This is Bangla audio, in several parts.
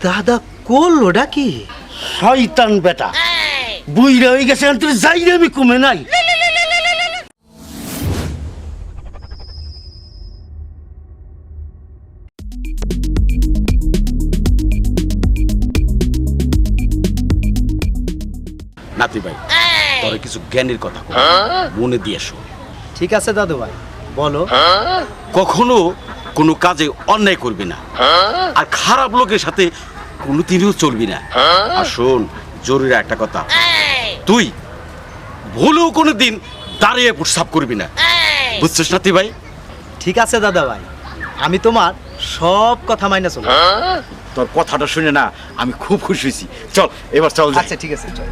দাদা করলোটা কি? শয়তান বেটা বুইরা হয়ে গেছে তোর যাই রে আমি কমে নাই। নাতি ভাই তোরে কিছু জ্ঞানের কথা মনে দিয়ে শোন। ঠিক আছে দাদু ভাই বলো। কখনো কোনো কাজে অন্যায় করবি না, আর খারাপ লোকের সাথে কোনোদিনও চলবি না। আর শোন জরুরি একটা কথা, তুই ভুলেও কোনোদিন দাঁড়িয়ে প্রস্রাব করবি না, বুঝছিস নাতি ভাই? ঠিক আছে দাদা ভাই, আমি তোমার সব কথা মাইনে চলো। তোর কথাটা শুনে না আমি খুব খুশি হয়েছি। চল এবার চল যাই। আচ্ছা ঠিক আছে চল।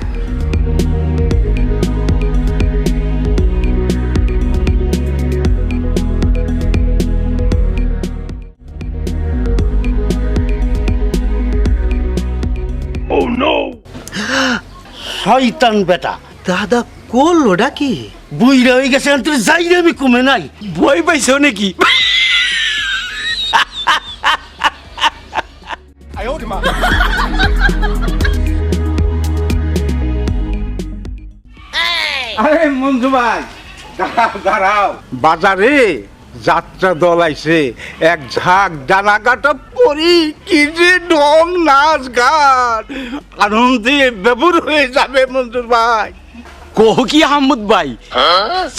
শয়তান বেটা দাদা করলোটা কি? বুইরা হয়ে গেছে তোর যাই রে আমি কমে নাই। ভয় পাইছো নাকি? আরে মঞ্জু ভাই দাঁড়াও দাঁড়াও, বাজারে যাত্রা দল আইছে, এক ঝাঁক ডানা কাটা পরি কি যে ঢং নাচ গান, আনন্দে বেবুর হয়ে যাবে মঞ্জুর ভাই। কহ কি আহমদ ভাই,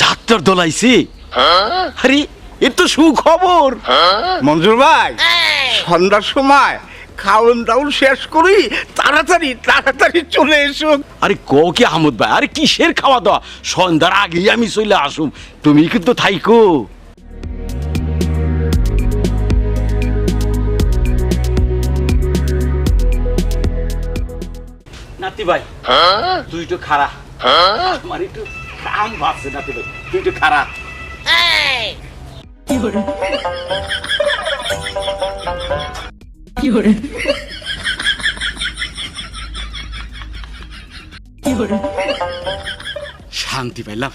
যাত্রার দল আইছে? আরে এ তো সুখবর। মঞ্জুর ভাই সন্ধ্যার সময় খাওন দাওন শেষ করি তাড়াতাড়ি তাড়াতাড়ি চলে এসো। আরে কহ কি আহমদ ভাই, আরে কিসের খাওয়া দাওয়া, সন্ধ্যার আগেই আমি চলে আসুম, তুমি কিন্তু থাইকো। নাতি ভাই তুই একটু খারা, আমার একটু কাম ভাবছে। নাতি ভাই তুই একটু খারা। শান্তি পাইলাম।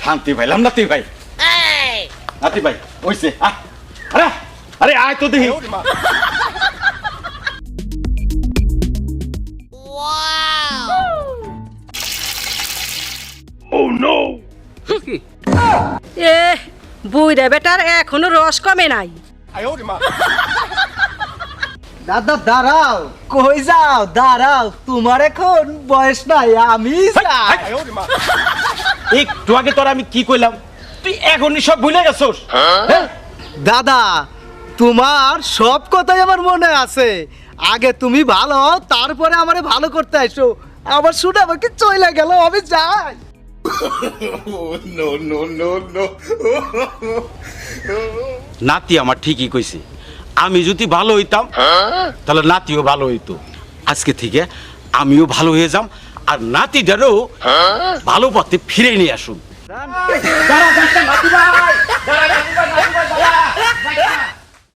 শান্তি পাইলাম নাতি ভাই। নাতি ভাই ওইছে, আরে আরে আয় তো দেখি। এ বুইরা বেটার এখনো রস কমে নাই। দাদা দাঁড়াও, কই যাও? দাঁড়াও, তোমার এখন বয়স নাই, আমি যাই। একটু আগে তোর আমি কি কইলাম, তুই এখনই সব ভুলে গেছস? দাদা তোমার সব কথাই আমার মনে আছে। আগে তুমি ভালো হও, তারপরে আমারে ভালো করতে আসো। আবার শুনে আমাকে চলে গেল, আমি যাই। নাতি আমার ঠিকই কইছে, আমি যদি ভালো হইতাম তাহলে নাতিও ভালো হইতো। আজকে থেকে আমিও ভালো হয়ে যাম, আর নাতিটারও ভালো পথে ফিরে নিয়ে আসুন।